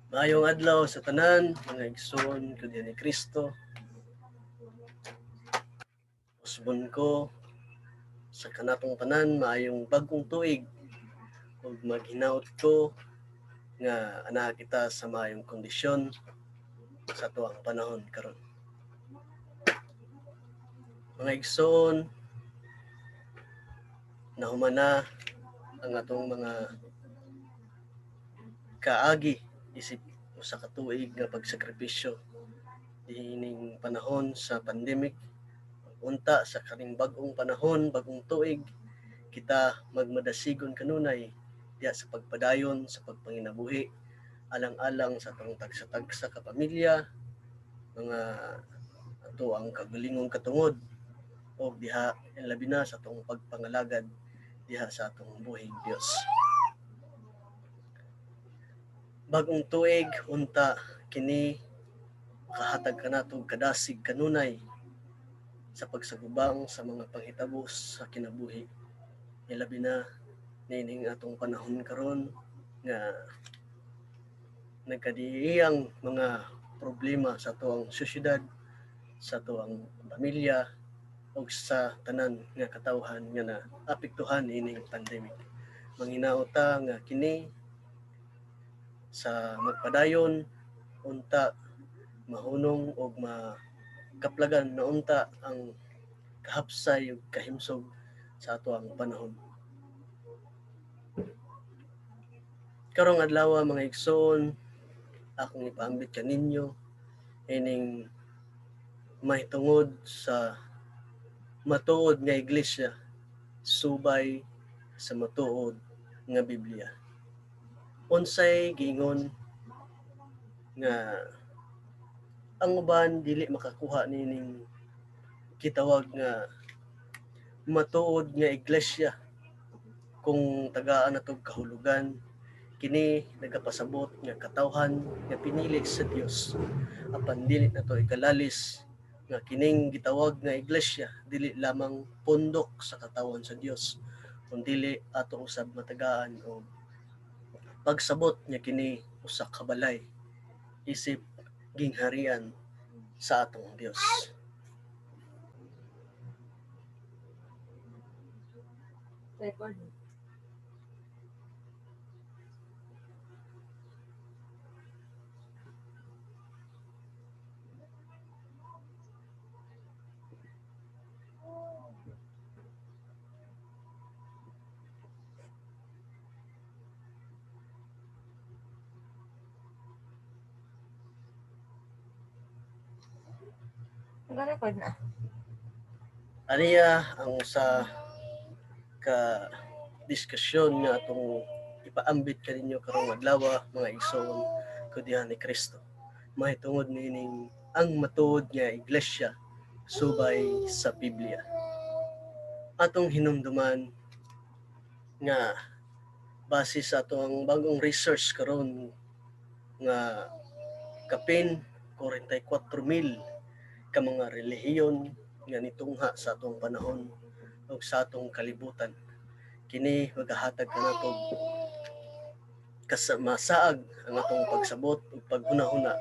Maayong adlaw sa tanan, mga igsoon ko ni Kristo. Usbon ko sa kanatong tanan maayong bagong tuig ug maghinaot ko nga ana kita sa maayong kondisyon sa tuwang panahon karon. Mga igsoon, nahumana ang atong mga kaagi isip usa ka tuig nga pagsakripisyo diining panahon sa pandemic. Unta sa kaning bag-ong panahon, bagong tuig, kita magmadasigon kanunay diya sa pagpadayon sa pagpanginabuhi alang-alang sa atong tagsa-tagsa ka pamilya, mga ato ang kagalingong katungod o diha labi na sa atong pagpangalagad diha sa atong buhing Dios. Bagong tuig unta kini makahatag kanatong kadasig kanunay sa pagsagubang sa mga panghitabo sa kinabuhi. Ilabi na nining atong panahon karon nga nagkadiiyang mga problema sa tuwang syudad, sa tuwang pamilya o sa tanan nga katawhan nga naapektuhan ining pandemic. Manghinaot ta nga kini sa magpadayon unta mahunong og makaplagan na unta ang kahapsay ug kahimsog sa atoang panahon. Karong adlaw mga igsoon, akong ipaambit kaninyo ining mahitungod sa matuod nga iglesia subay sa matuod nga Biblia. Unsay giingon nga ang uban dili makakuha nining kitawag nga matuod nga iglesia kung tagaan natog kahulugan kini nagapasabot nga katawhan nga pinili sa Dios apan dili nato ikalalis nga kining gitawag nga iglesia dili lamang pundok sa katawhan sa Dios kundi ato usab matagaan og pagsabot nga kini usa ka balay isip gingharian sa atong Dios. Record. Nag-record na. Aniya ang usa ka diskusyon nga atong ipaambit kaninyo karong adlaw mga igsoon ko diha ni Kristo. Mahitungod nining ang matuod nga iglesia subay sa Biblia. Atong hinumduman nga base sa atong bagong research karon nga kapin 44,000 ka mga relihiyon nga nitungha sa atong panahon ug sa atong kalibutan. Kini magahatag kanatog masaag ang atong pagsabot ug paghunahuna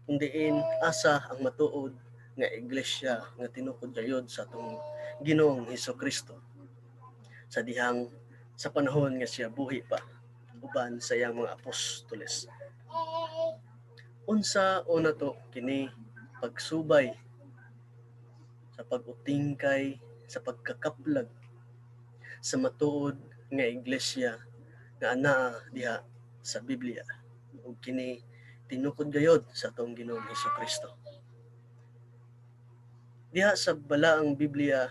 kung diin asa ang matuod nga iglesia nga tinukod gayud sa atong Ginoong Hesukristo sa dihang sa panahon nga siya buhi pa uban sa iyang mga apostoles. Unsa una to kini pagsubay sa pag-utingkay sa pagkakaplag sa matuod nga iglesia nga anaa diha sa Biblia ug kini tinukod gayud sa atong Ginoong Hesukristo. Diha sa balaang Biblia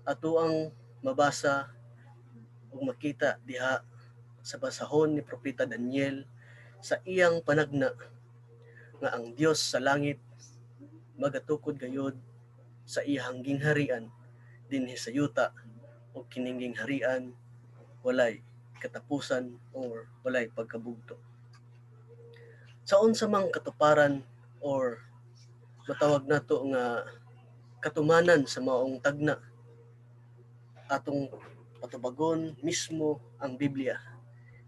ato ang mabasa ug makita diha sa basahon ni propeta Daniel sa iyang panagna nga ang Dios sa langit magatukod gayud sa iyang gingharian dinhi sa yuta ug kining gingharian walay katapusan or walay pagkabugto. Sa unsa mang katuparan or matawag nato nga katumanan sa maong tagna atong patubagon mismo ang Biblia.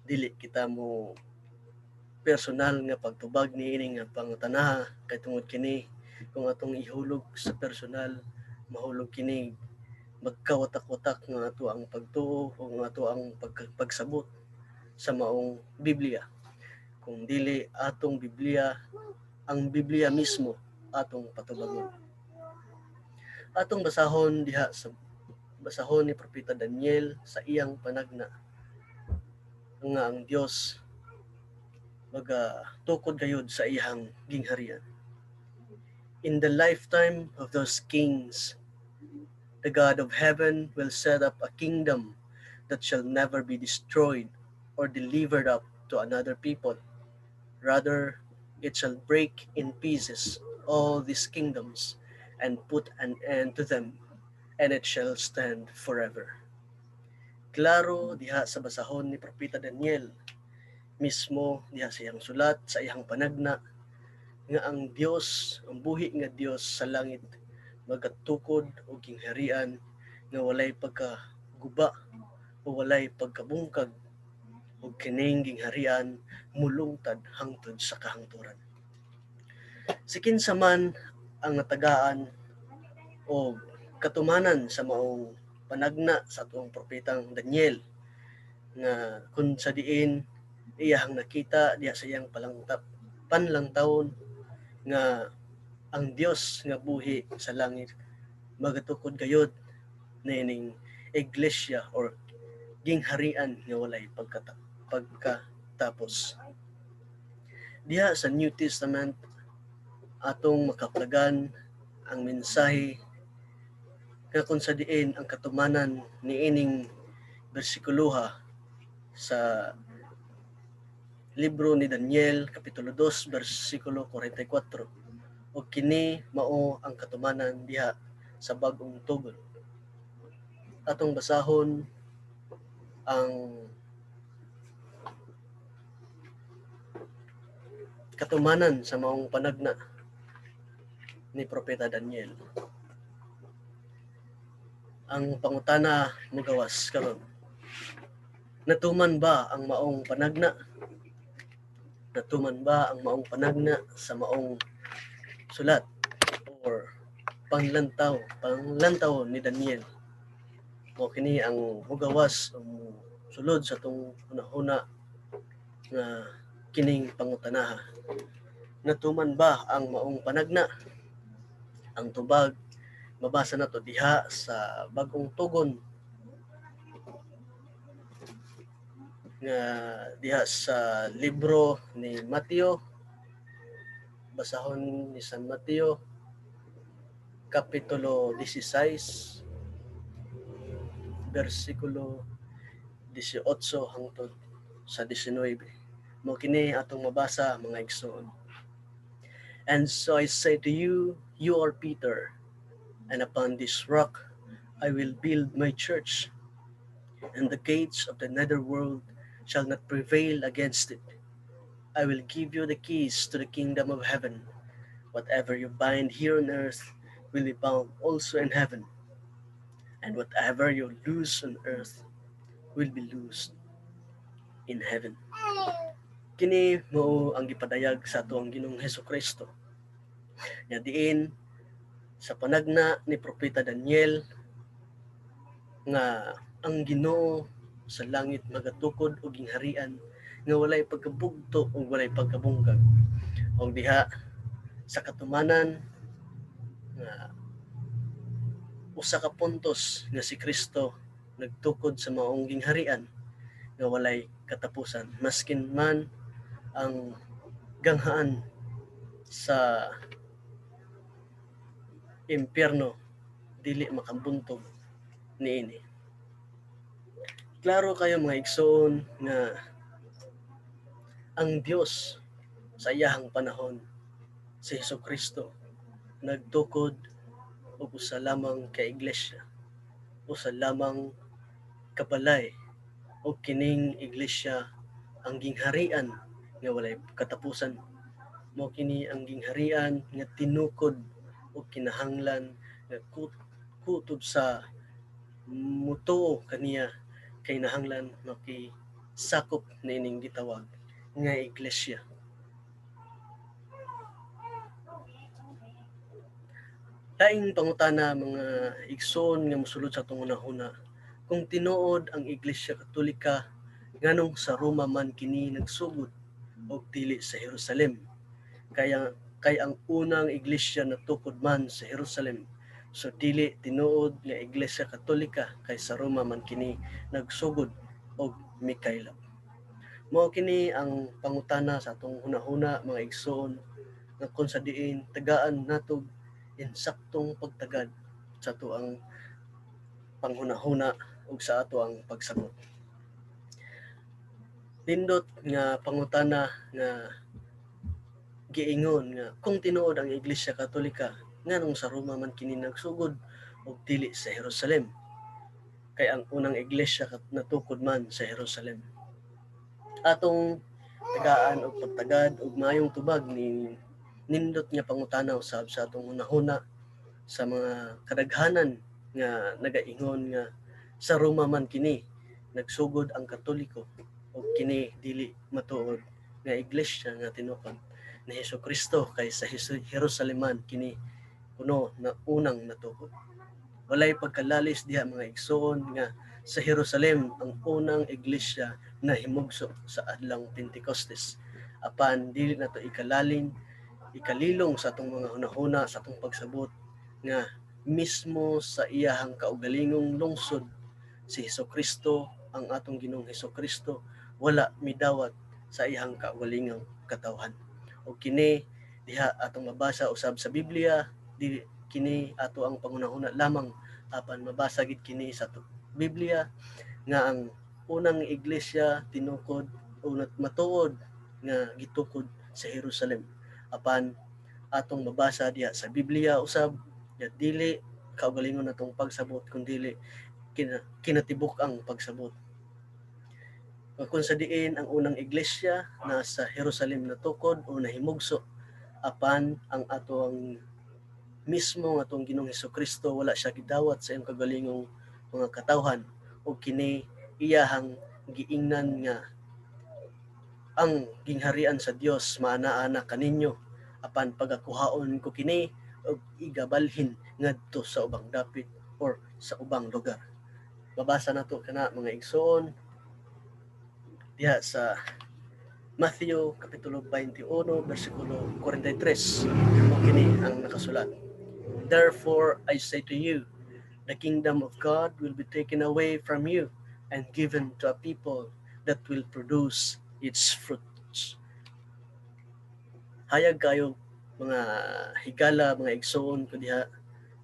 Dili kita mo personal nga pagtubag niini nga pangutanaha kay tungod kini kung atong ihulog sa personal, mahulog kini magkawatak-watak nga ato ang pagtuo o nga ato ang pagsabot sa maong Biblia. Kung dili atong Biblia, ang Biblia mismo atong patubagon. Atong basahon diha sa basahon ni Propeta Daniel sa iyang panagna nga ang Dios tukod gayud sa iyang gingharian. In the lifetime of those kings, the God of heaven will set up a kingdom that shall never be destroyed or delivered up to another people. Rather, it shall break in pieces all these kingdoms and put an end to them, and it shall stand forever. Klaro diha sa basahon ni Propeta Daniel, mismo diha sa iyang sulat, sa iyang panagna, nga ang Dios, ang buhi nga Dios sa langit, magatukod o gingharian nga walay pagkaguba o walay pagkabungkag o kining gingharian mulungtad hangtod sa kahangturan. Si kinsa man ang natagaan o katumanan sa maong panagna sa atong propetang Daniel nga kun sa diin iyahang nakita diha sa iyang panlangtawon nga ang Dios nga buhi sa langit magatukod gayud nining iglesia or gingharian nga walay pagkatapos. Diha sa New Testament atong makaplagan ang mensahe nga kung sa diin ang katumanan niining bersikuloha sa libro ni Daniel kapitulo 2 bersikulo 44 o kini mao ang katumanan diha sa bag-ong tugon. Atong basahon ang katumanan sa maong panagna ni Propeta Daniel. Ang pangutana mogawas karon. Natuman ba ang maong panagna? Natuman ba ang maong panagna sa maong sulat or panglantaw ni Daniel? Mo kini ang mugawas sulod sa tong hunahuna nga kining pangutanaha. Natuman ba ang maong panagna? Ang tubag mabasa nato diha sa bag-ong tugon nga diha sa libro ni Mateo, basahon ni San Mateo kapitulo 16 bersikulo 18 hangtod sa 19. Mo kini atong mabasa mga igsoon. And so I say to you, you are Peter, and upon this rock I will build my church, and the gates of the netherworld shall not prevail against it. I will give you the keys to the kingdom of heaven. Whatever you bind here on earth will be bound also in heaven, and whatever you loose on earth will be loosed in heaven. Kini mao ang gipadayag sa atong Ginoong Hesukristo. Nya diin sa panagna ni Propeta Daniel nga ang Ginoo sa langit magatukod og gingharian nga walay pagkabugto o walay pagkabungkag. Og diha sa katumanan nga usa ka puntos nga si Kristo nagtukod sa maong gingharian nga walay katapusan maskin man ang ganghaan sa impyerno dili makabuntog niini. Klaro kayo mga igsoon nga ang Dios sa iyahang panahon si Hesukristo nagtukod og usa lamang ka iglesia, usa lamang kabalay o kining iglesia ang gingharian nga walay katapusan. Mao kini ang gingharian nga tinukod o kinahanglan nga kutob sa mutuo kaniya kay nahanglan makisakop niining gitawag nga iglesia. Laing pangutana mga igsoon nga mosulod sa atong hunahuna, kung tinuod ang Iglesia Katolika nganong sa Roma man kini nagsugod og dili sa Jerusalem, kay ang unang iglesia natukod man sa Jerusalem, so dili tinuod nga Iglesia Katolika kay sa Roma man kini nagsugod og Mikaela. Mao kini ang pangutana sa atong hunahuna mga igsoon, nga kung sa diin tagaan natog insaktong pagtagad sa ato ang panghunahuna ug sa ato ang pagsabot. Nindot nga pangutana nga giingon nga kung tinuod ang Iglesia Katolika nganong sa Roma man kini nagsugod og dili sa Jerusalem, kay ang unang iglesia natukod man sa Jerusalem. Atong tagaan og pagtagad og maayong tubag ni nindot nga pangutana usab sa atong hunahuna sa mga kadaghanan nga nagaingon nga sa Roma man kini nagsugod ang Katoliko ug kini dili matuod nga iglesia nga tinukod ni Hesukristo kay sa Jerusalem man kini kuno na unang natukod. Walay pagkalalis diha mga igsoon nga sa Jerusalem ang unang iglesia na himugso sa adlang Pentecostes. Apan dili nato ikalilong sa atong mga hunahuna sa atong pagsabot nga mismo sa iyahang kaugalingong lungsod si Hesukristo, ang atong Ginoong Hesukristo, wala midawat sa iyahang kaugalingong katawhan. O kini diha atong mabasa usab sa Biblia, di kini ato ang pangunahuna lamang, apan mabasa gid kini sa Biblia nga ang unang iglesia tinukod o matuod nga gitukod sa Jerusalem. Apan atong mabasa diha sa Biblia usab nga dili kaugalingon natong pagsabot kundi kinatibuk ang pagsabot. Kung sa diin ang unang iglesia nasa Jerusalem natukod o nahimugso, apan ang atong mismo nga atong Ginoong Hesukristo wala siya gidawat sa iyang kagalingong mga katawhan o kini iyahang giingnan nga ang gingharian sa Dios maana-ana kaninyo, apan pagakuhaon ko kini og igabalhin ngadto sa ubang dapit or sa ubang lugar. Babasa nato kana mga igsoon diha sa Matthew kapitulo 21 bersikulo 43. Mo kini ang nakasulat. Therefore I say to you, the kingdom of God will be taken away from you and given to a people that will produce its fruits. Hayag kayo mga higala, mga igsoon ko diha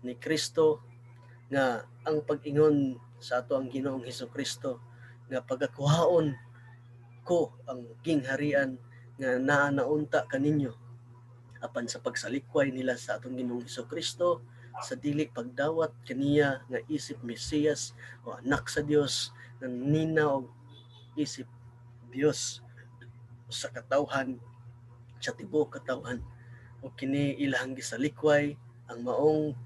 ni Kristo nga ang pag-ingon sa ato ang Ginoong Hesukristo nga pagakuhaon ko ang gingharian nga naa naunta kaninyo, apan sa pagsalikway nila sa atong Ginoong Hesukristo sa dili pagdawat kaniya nga isip Mesiyas o anak sa Dios nga nina og isip Dios sa katawhan, sa tibuok katawhan, o kini ilang gisalikway ang maong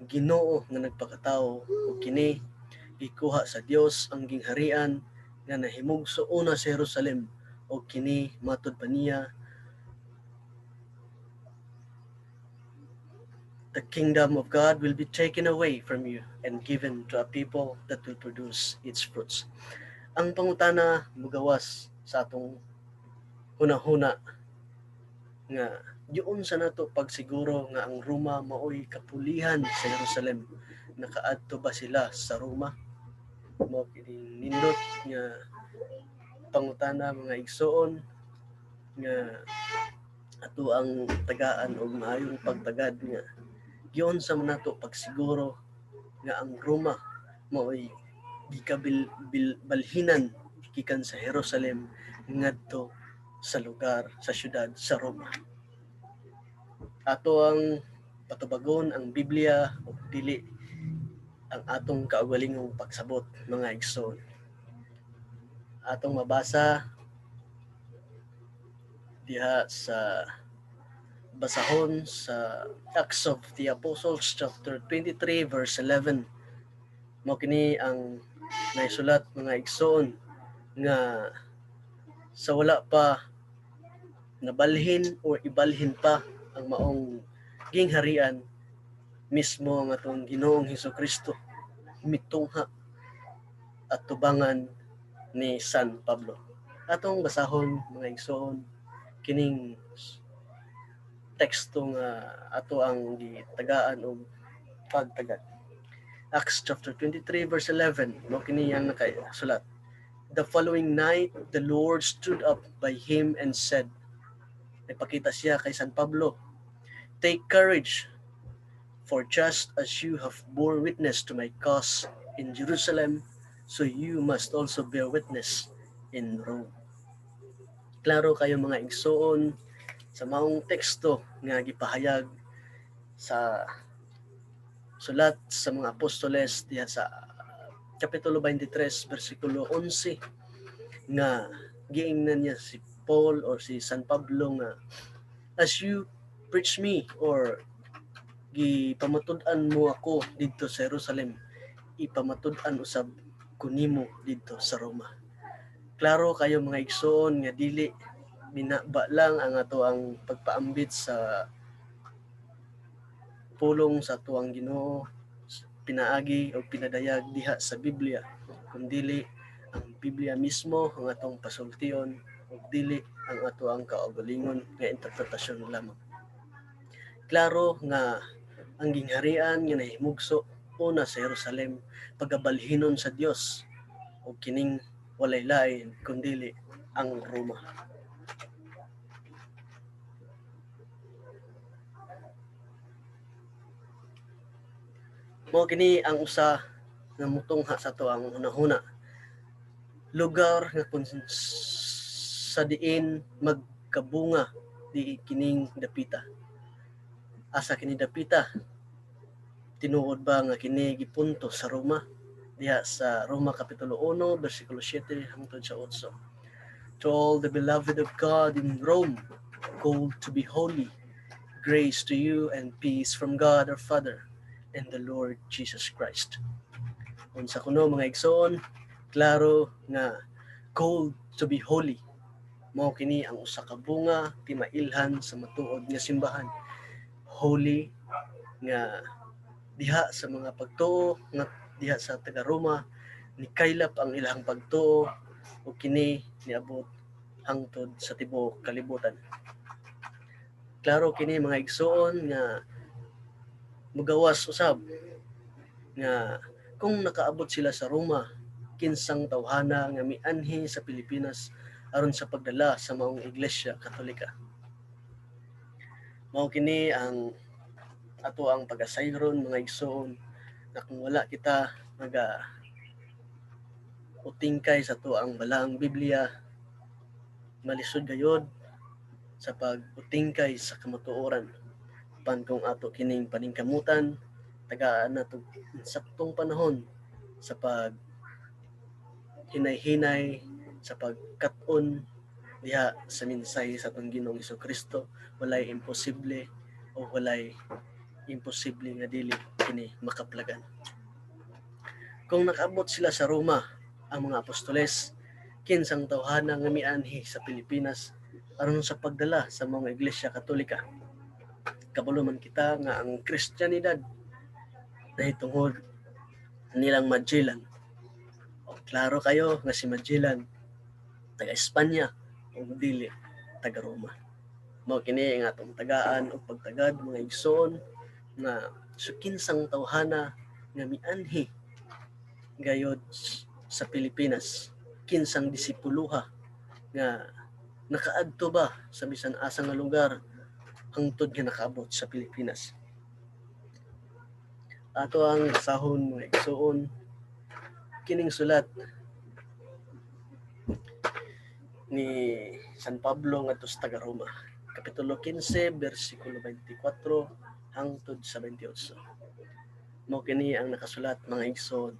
Ginoo nga nagpakatao, o kini gikuha sa Dios ang gingharian nga nahimugso una sa Jerusalem, o kini matud pa niya, the kingdom of God will be taken away from you and given to a people that will produce its fruits. Ang pangutana mugawas sa atong hunahuna nga diun sa nato pagsiguro nga ang Roma maoy kapulihan sa Jerusalem. Nakaadto ba sila sa Roma? Mao kini nindot nga pangutana mga igsoon nga ato ang tagaan og maayong pagtagad nga giun sa nato pagsiguro nga ang Roma maoy gikabalhinan gikan sa Jerusalem ngadto sa lugar, sa syudad sa Roma. Ato ang patubagon ang Biblia o dili ang atong kaugalingong pagsabot mga igsoon. Atong mabasa diha sa basahon sa Acts of the Apostles chapter 23 verse 11. Mao kini ang naisulat mga igsoon nga sa wala pa nabalhin o ibalhin pa ang maong gingharian mismo ang atong Ginoong Hesukristo mitungha at tubangan ni San Pablo. Atong basahon mga igsoon kining teksto nga ato ang gitagaan og pagtagad. Acts chapter 23 verse 11 mo kini ang nakasulat. The following night the Lord stood up by him and said, nagpakita siya kay San Pablo, take courage, for just as you have bore witness to my cause in Jerusalem, so you must also bear witness in Rome. Klaro kayo mga igsoon sa maong teksto nga gipahayag sa sulat sa mga apostoles diha sa kapitulo 23 bersikulo 11 nga giingnan niya si Paul or si San Pablo nga as you preach me or gipamatud-an mo ako didto sa Jerusalem, ipamatud-an usab ko nimo didto sa Roma. Klaro kayo mga igsoon nga dili minaba lang ang ato ang pagpaambit sa pulong sa tuwang Ginoo, pinaagi o pinadayag diha sa Biblia, kundi ang Biblia mismo ang atong pasultion ug dili ang ato ang kaugalingon nga interpretasyon lamang. Klaro nga ang gingharian nga nahimugso una sa Jerusalem pagabalhinon sa Dios ug kining walay lain kundi ang Roma. Mao kini ang usa nga mutungha sa ato ang hunahuna. Lugar nga kung sa diin magkabunga di kining dapita. Asa kini dapita? Tinuod ba nga kini gipunto sa Roma? Diha sa Roma kapitulo 1 bersikulo 7 hangtod sa 8. To all the beloved of God in Rome, called to be holy, grace to you and peace from God our Father and the Lord Jesus Christ. Unsa kuno mga igsoon, klaro nga called to be holy. Mao kini ang usa ka bunga ti mailhan sa matuod nga simbahan. Holy nga diha sa mga pagtuo nga diha sa taga Roma ni kaylap ang ilang pagtuo ug kini niabot hangtod sa tibuok kalibutan. Klaro kini mga igsoon nga mugawas usab nga kung nakaabot sila sa Roma, kinsang tawhana nga mianhi sa Pilipinas aron sa pagdala sa maong Iglesia Katolika. Mao kini ang ato ang pag-asayron mga igsoon na kung wala kita utingkay sa to ang balaang Biblia, malisod gayod sa pag-utingkay sa kamatuoran. Pan kung ato kining paningkamutan, tagaan nato saktong panahon sa pag hinay-hinay, sa pagkat-on diha sa minsay sa atong Ginoong Hesukristo, walay imposible o walay imposible nga dili kini makaplagan. Kung nakaabot sila sa Roma, ang mga apostoles, kinsang tawhana nga mianhi sa Pilipinas aron sa pagdala sa mga Iglesia Katolika. Kabalo man kita nga ang Kristyanidad nahitungod nilang Magellan. O klaro kayo nga si Magellan taga Espanya ug dili taga Roma. Mao kini nga atong tagaan og pagtagad mga igsoon nga kinsang tawhana nga mianhi gayod sa Pilipinas, kinsang disipuluha nga nakaadto ba sa bisan asa nga lugar hangtod nga nakaabot sa Pilipinas. Ato ang basahon mga igsoon kining sulat ni San Pablo ngadto sa taga Roma, kapitulo 15 bersikulo 24 hangtod sa 28. Mao kini ang nakasulat mga igsoon.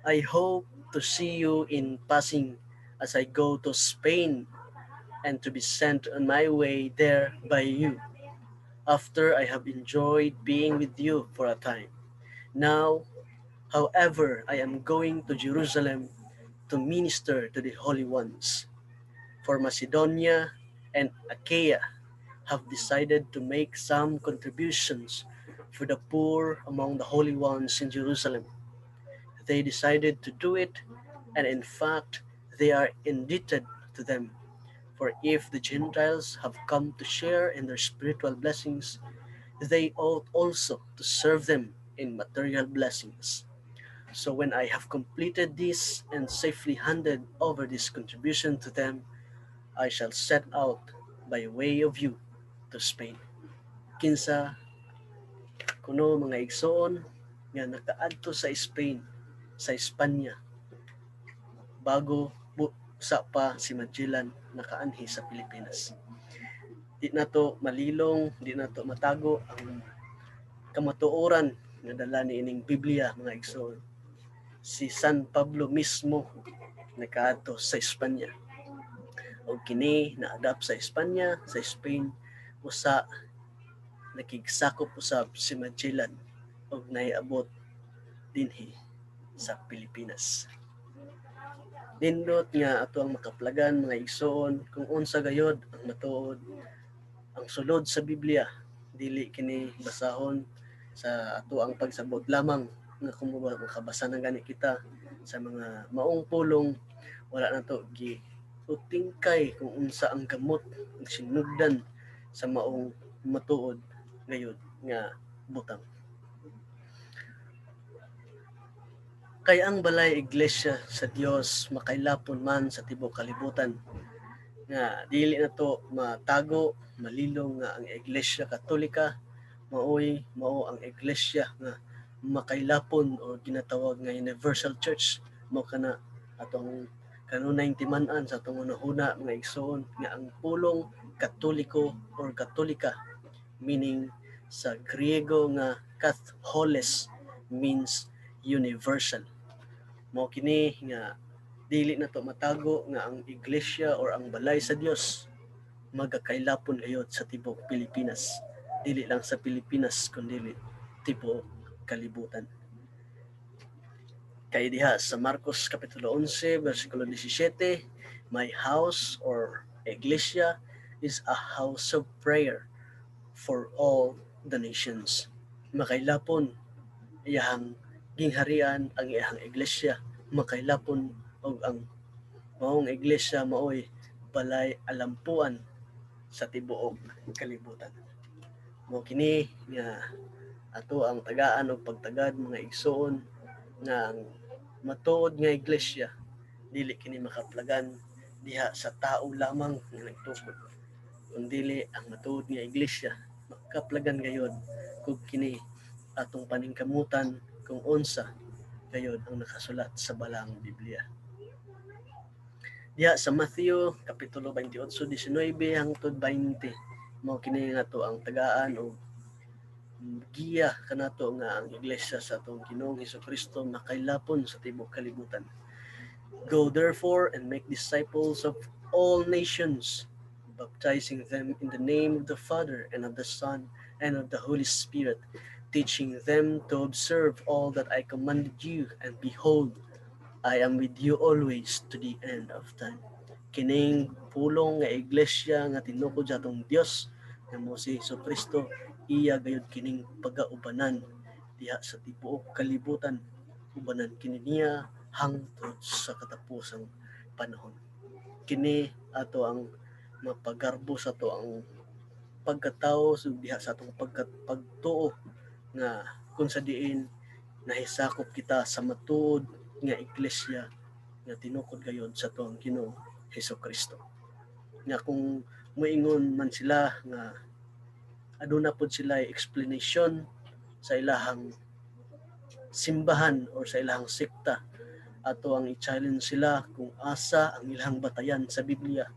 I hope to see you in passing as I go to Spain and to be sent on my way there by you, after I have enjoyed being with you for a time. Now, however, I am going to Jerusalem to minister to the holy ones. For Macedonia and Achaia have decided to make some contributions for the poor among the holy ones in Jerusalem. They decided to do it, and in fact, they are indebted to them. For if the Gentiles have come to share in their spiritual blessings, they ought also to serve them in material blessings. So when I have completed this and safely handed over this contribution to them, I shall set out by way of you to Spain. Kinsa kuno mga igsoon nga nakaadto sa Spain, sa Espanya, bago sa pa si Magellan nakaanhi sa Pilipinas. Di na to malilong, di na to matago ang kamatuoran nga dala ni ining Biblia mga igsoon. Si San Pablo mismo nakaadto sa Espanya. O kini na-adapt sa Espanya, sa Spain, usa nakigsakop usab si Magellan og naiabot dinhi sa Pilipinas. Nindot nga ato ang makaplagan mga igsoon kung unsa gayod ang matuod ang sulod sa Biblia, dili kini basahon sa ato ang pagsabot lamang nga kung makabasa na gani kita sa mga maong pulong, wala na to gi utingkay kung unsa ang gamot ang sinugdan sa maong matuod gayud nga butang. Kay ang balay iglesia sa Dios makailapon man sa tibuok kalibutan nga dili na to matago, malilong nga ang iglesia katolika mao ang iglesia nga makailapon o ginatawag nga universal church mo kana atong kanunay timan-an sa atong una mga igsoon nga ang pulong katoliko or katolika meaning sa Griego nga katholes means universal. Mao kini nga dili na to matago nga ang iglesia or ang balay sa Dios magakailapon gayud sa tibuok Pilipinas. Dili lang sa Pilipinas kundi tibuok kalibutan. Kay diha sa Marcos Kapitulo 11, versikulo 17, my house or iglesia is a house of prayer for all the nations. Makailapon iyahang gingharian ang iyahang iglesia, makailapon og ang maong iglesia maoy balay alampuan sa tibuok kalibutan. Mao kini nga ato ang tagaan og pagtagad mga igsoon nga ang matuod nga iglesia dili kini makaplagan diha sa tao lamang nga nagtukod, kundi ang matuod nga iglesia makaplagan gayud kung kini atong paningkamutan kung unsa gayud ang nakasulat sa balang Biblia. Diha sa Matthew Kapitulo 28:19 hangtod 20, mao kini nga to ang tagaan o giya kanato nga ang iglesia sa atong Ginoong Hesukristo makailapon sa tibuok kalibutan. Go therefore and make disciples of all nations, baptizing them in the name of the Father and of the Son and of the Holy Spirit, teaching them to observe all that I commanded you, and behold, I am with you always to the end of time. Kining pulong nga iglesia nga tinukod sa atong Dios nga mo si Hesukristo, iya gayud kining pagaubanan diha sa tibuok kalibutan, ubanan kini niya hangtod sa katapusang panahon. Kini ato ang mapagarbo sa to ang pagkatao so diha sa atong pagtuo nga kung sa diin nahisakop kita sa matuod nga iglesia nga tinukod gayud sa tuang Ginoo Hesukristo. Nga kung moingon man sila nga aduna pod sila explanation sa ilahang simbahan or sa ilahang sekta, ato ang i-challenge sila kung asa ang ilahang batayan sa Biblia,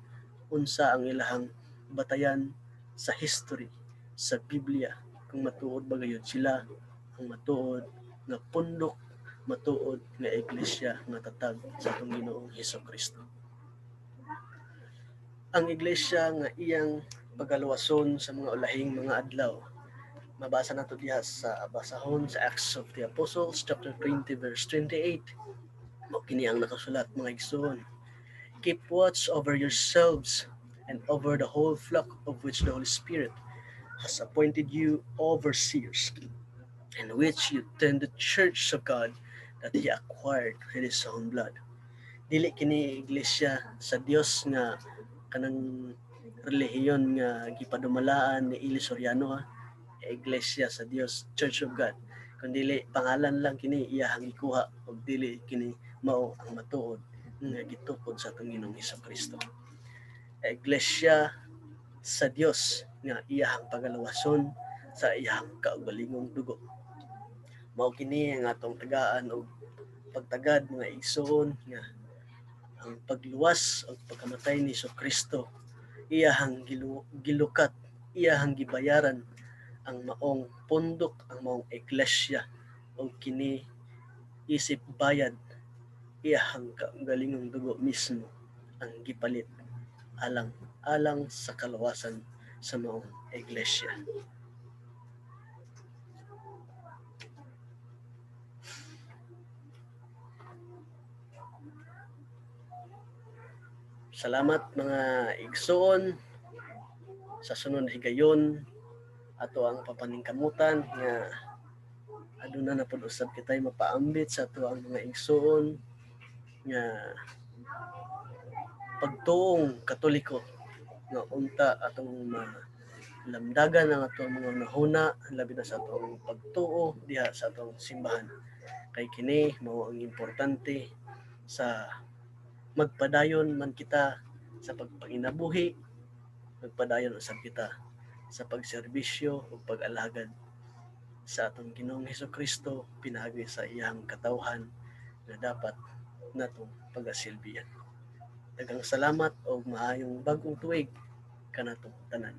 unsa ang ilahang batayan sa history sa Biblia, kung matuod ba gayud sila ang matuod nga pundok, matuod nga iglesia nga tatag sa atong Ginoong Hesukristo. Ang iglesia nga iyang pagaluwason sa mga ulahing mga adlaw, mabasa nato diha sa basahon sa Acts of the Apostles chapter 20 verse 28. Mao kini ang nakasulat mga igsoon. Keep watch over yourselves and over the whole flock of which the Holy Spirit has appointed you overseers in which you tend the church of God that He acquired with His own blood. Dili kini iglesia sa Dios nga kanang relihiyon nga gipadumalaan ni Ili Soriano, iglesia sa Dios, Church of God. Kung dili pangalan lang kini iyahang gikuha ug dili kini mao ang matuod nga gitukod sa atong Ginoong Hesukristo. Iglesia sa Dios nga iyahang pagalawason sa iyahang kaugalingong dugo. Mao kini ang atong tagaan og pagtagad mga igsoon nga ang pagluwas o pagkamatay ni Kristo iyahang gilukat, iyahang gibayaran ang maong pundok, ang maong iglesia o kini isip bayad, iyahang galingong dugo mismo ang gipalit alang sa kaluwasan sa maong iglesia. Salamat mga igsoon, sa sunod higayon ato ang papaningkamutan nga aduna na pud usab kitay mapaambit sa ato ang mga igsoon nga pagtuong Katoliko nga unta atong lamdagan ang atong mga nahuna labi na sa atong pagtuo diha sa atong simbahan. Kay kini mao ang importante sa magpadayon man kita sa pagpanginabuhi, magpadayon usab kita sa pagserbisyo o pag-alagad sa atong Ginoong Hesukristo pinagi sa iyang katawhan na dapat natong pagasilbihan. Daghang salamat o maayong bagong tuig kanatong tanan.